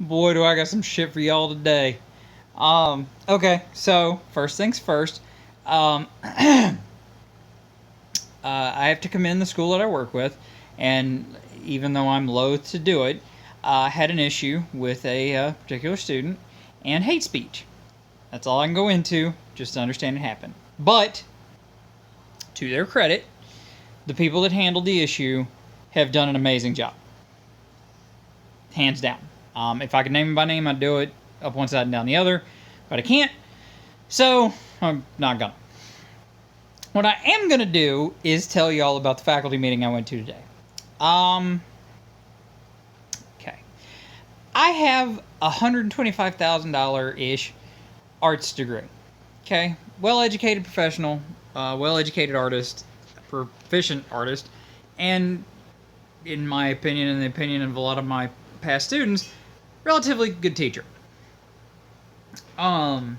Boy, do I got some shit for y'all today. Okay, so first things first. I have to commend the school that I work with, and even though I'm loath to do it, I had an issue with a particular student and hate speech. That's all I can go into just to understand it happened. But, to their credit, the people that handled the issue have done an amazing job. Hands down. If I could name them by name, I'd do it up one side and down the other, but I can't, so I'm not gonna. What I am gonna do is tell you all about the faculty meeting I went to today. Okay. I have a $125,000-ish arts degree. Okay? Well-educated professional, well-educated artist, proficient artist, and in my opinion and the opinion of a lot of my past students, relatively good teacher. None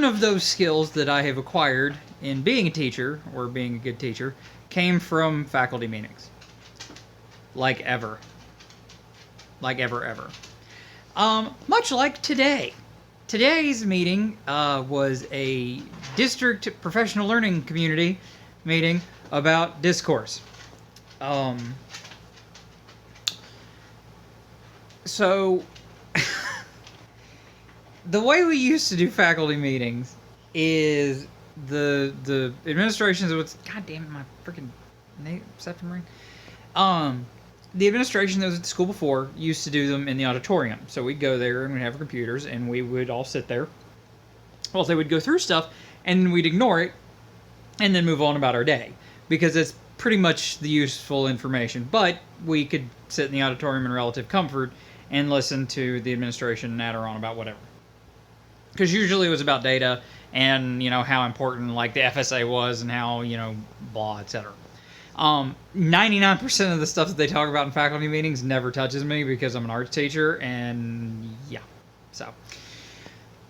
of those skills that I have acquired in being a teacher or being a good teacher came from faculty meetings. Like ever. Like ever. Much like today. Today's meeting was a district professional learning community meeting about discourse. So, the way we used to do faculty meetings is the administrations was, god damn it, my freaking name septum ring. The administration that was at the school before used to do them in the auditorium. So we'd go there and we'd have our computers and we would all sit there. Well, they would go through stuff and we'd ignore it and then move on about our day because it's pretty much the useful information. But we could sit in the auditorium in relative comfort and listen to the administration natter on about whatever. Because usually it was about data and, how important, like, the FSA was and how, blah, etc. 99% of the stuff that they talk about in faculty meetings never touches me because I'm an arts teacher, and, yeah. So.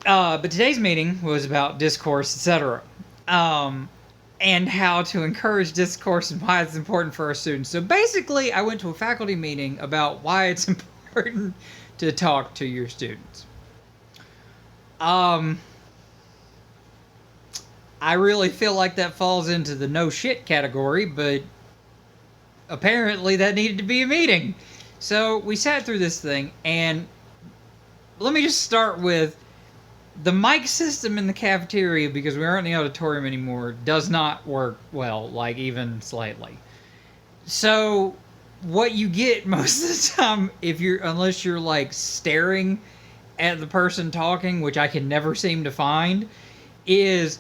But today's meeting was about discourse, etc. And how to encourage discourse and why it's important for our students. So basically, I went to a faculty meeting about why it's important to talk to your students. I really feel like that falls into the no shit category, but apparently that needed to be a meeting. So we sat through this thing, and let me just start with the mic system in the cafeteria, because we aren't in the auditorium anymore, does not work well, like even slightly. So what you get most of the time, unless you're like staring at the person talking, which I can never seem to find, is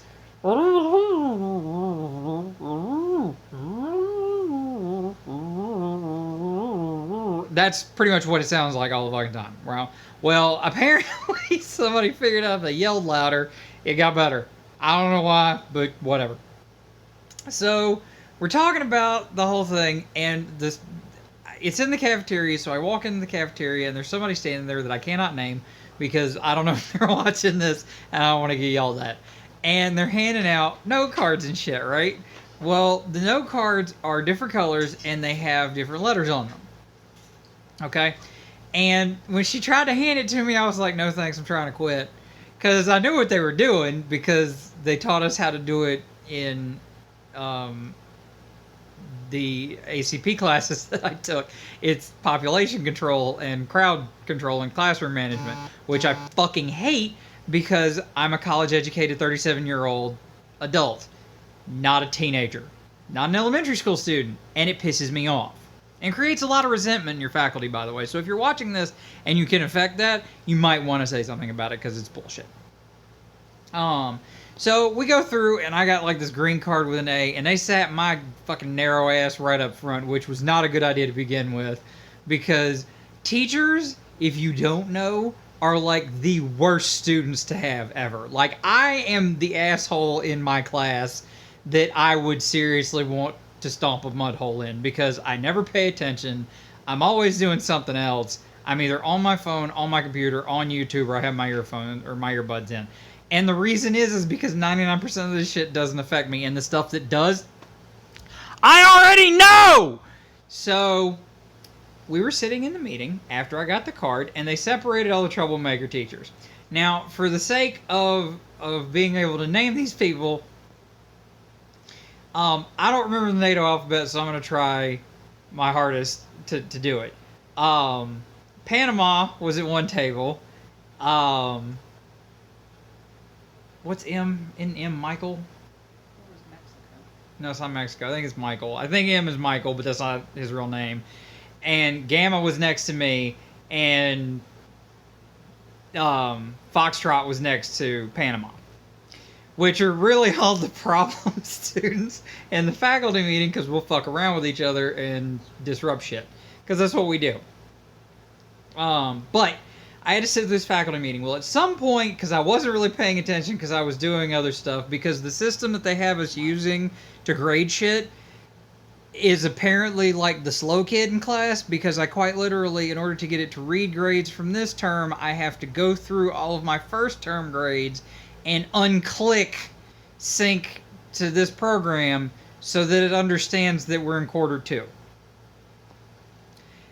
that's pretty much what it sounds like all the fucking time. Well, apparently somebody figured out if they yelled louder, it got better. I don't know why, but whatever. So we're talking about the whole thing, and it's in the cafeteria, so I walk into the cafeteria, and there's somebody standing there that I cannot name, because I don't know if they're watching this, and I don't want to get yelled at. And they're handing out note cards and shit, right? Well, the note cards are different colors, and they have different letters on them. Okay? And when she tried to hand it to me, I was like, no thanks, I'm trying to quit. Because I knew what they were doing, because they taught us how to do it in the ACP classes that I took. It's population control and crowd control and classroom management, which I fucking hate because I'm a college-educated 37-year-old adult, not a teenager, not an elementary school student, and it pisses me off. And creates a lot of resentment in your faculty, by the way. So if you're watching this and you can affect that, you might want to say something about it because it's bullshit. So we go through, and I got like this green card with an A, and they sat my fucking narrow ass right up front, which was not a good idea to begin with, because teachers, if you don't know, are like the worst students to have ever. Like, I am the asshole in my class that I would seriously want to stomp a mud hole in, because I never pay attention. I'm always doing something else. I'm either on my phone, on my computer, on YouTube, or I have my earphone or my earbuds in. And the reason is because 99% of this shit doesn't affect me, and the stuff that does, I already know! So, we were sitting in the meeting after I got the card, and they separated all the troublemaker teachers. Now, for the sake of being able to name these people, I don't remember the NATO alphabet, so I'm going to try my hardest to do it. Panama was at one table. What's M in M? Michael? No, it's not Mexico. I think it's Michael. I think M is Michael, but that's not his real name. And Gamma was next to me, and Foxtrot was next to Panama, which are really all the problem students in the faculty meeting, because we'll fuck around with each other and disrupt shit, because that's what we do. But I had to sit through this faculty meeting. Well, at some point, because I wasn't really paying attention because I was doing other stuff, because the system that they have us using to grade shit is apparently like the slow kid in class, because I quite literally, in order to get it to read grades from this term, I have to go through all of my first term grades and unclick sync to this program so that it understands that we're in quarter 2.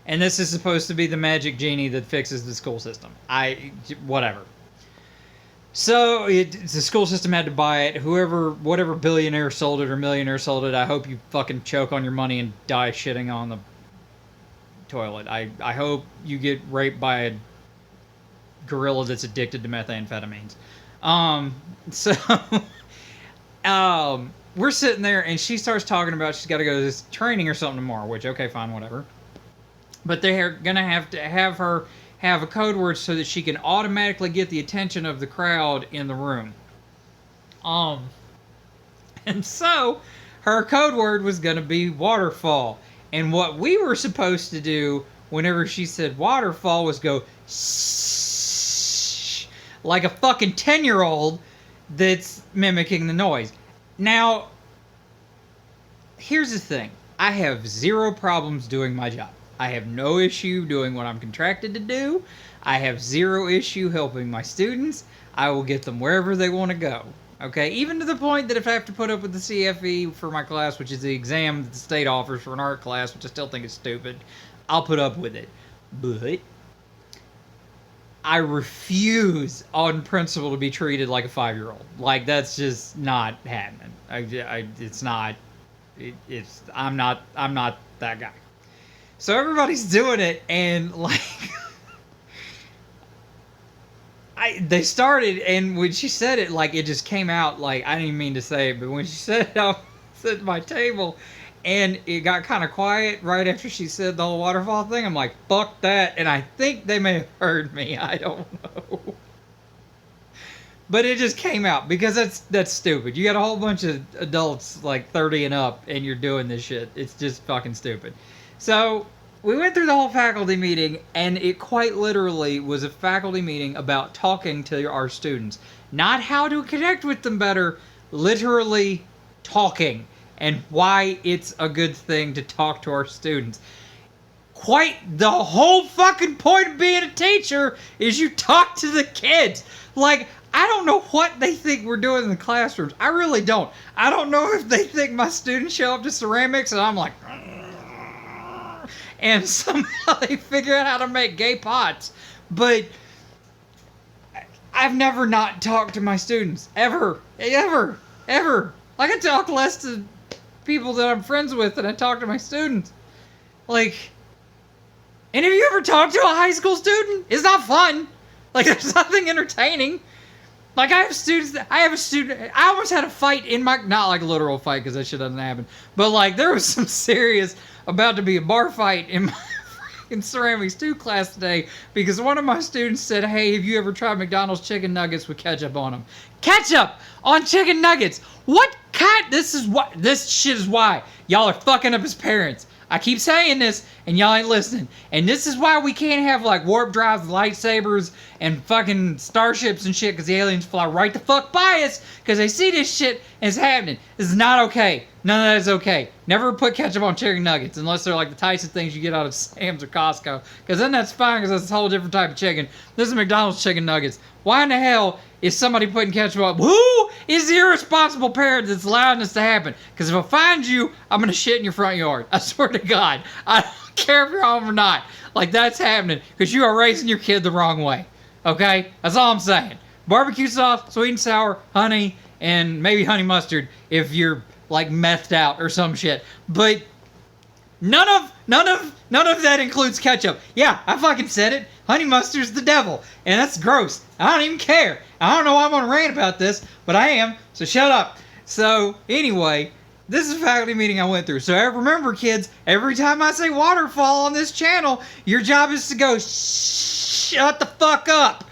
And this is supposed to be the magic genie that fixes the school system. Whatever. So, the school system had to buy it. Whatever billionaire sold it or millionaire sold it, I hope you fucking choke on your money and die shitting on the toilet. I hope you get raped by a gorilla that's addicted to methamphetamines. We're sitting there, and she starts talking about she's got to go to this training or something tomorrow, which, okay, fine, whatever. But they're going to have her have a code word so that she can automatically get the attention of the crowd in the room. And so, her code word was going to be Waterfall. And what we were supposed to do whenever she said Waterfall was go shh, like a fucking 10-year-old that's mimicking the noise. Now, here's the thing. I have zero problems doing my job. I have no issue doing what I'm contracted to do. I have zero issue helping my students. I will get them wherever they want to go. Okay? Even to the point that if I have to put up with the CFE for my class, which is the exam that the state offers for an art class, which I still think is stupid, I'll put up with it. But I refuse on principle to be treated like a 5-year-old. Like, that's just not happening. I'm not that guy. So everybody's doing it, and like, they started, and when she said it, like, it just came out, like, I didn't even mean to say it, but when she said it, I was at my table, and it got kind of quiet right after she said the whole waterfall thing. I'm like, fuck that, and I think they may have heard me. I don't know. But it just came out, because that's stupid. You got a whole bunch of adults, like 30 and up, and you're doing this shit. It's just fucking stupid. So, we went through the whole faculty meeting, and it quite literally was a faculty meeting about talking to our students. Not how to connect with them better, literally talking, and why it's a good thing to talk to our students. Quite the whole fucking point of being a teacher is you talk to the kids. Like, I don't know what they think we're doing in the classrooms. I really don't. I don't know if they think my students show up to ceramics and I'm like, and somehow they figure out how to make gay pots. But I've never not talked to my students. Ever. Like, I talk less to people that I'm friends with than I talk to my students. Like, any of you ever talked to a high school student? It's not fun. Like, there's nothing entertaining. Like, I have a student, I almost had a fight in my, not like a literal fight, because that shit doesn't happen, but like, there was some serious, about to be a bar fight in my freaking Ceramics 2 class today, because one of my students said, hey, have you ever tried McDonald's chicken nuggets with ketchup on them? Ketchup on chicken nuggets! What kind, this shit is why y'all are fucking up as parents. I keep saying this, and y'all ain't listening. And this is why we can't have, like, warp drives, lightsabers, and fucking starships and shit, because the aliens fly right the fuck by us, because they see this shit, and it's happening. This is not okay. None of that is okay. Never put ketchup on chicken nuggets, unless they're like the Tyson things you get out of Sam's or Costco, because then that's fine, because that's a whole different type of chicken. This is McDonald's chicken nuggets. Why in the hell is somebody putting ketchup on? Who is the irresponsible parent that's allowing this to happen? Because if I find you, I'm going to shit in your front yard. I swear to God. I don't care if you're home or not. Like, that's happening because you are raising your kid the wrong way. Okay? That's all I'm saying. Barbecue sauce, sweet and sour, honey, and maybe honey mustard if you're like methed out or some shit. But none of that includes ketchup. Yeah, I fucking said it. Honey mustard's the devil, and that's gross. I don't even care. I don't know why I'm on a rant about this, but I am. So shut up. So anyway, this is a faculty meeting I went through. So remember, kids, every time I say waterfall on this channel, your job is to go shut the fuck up.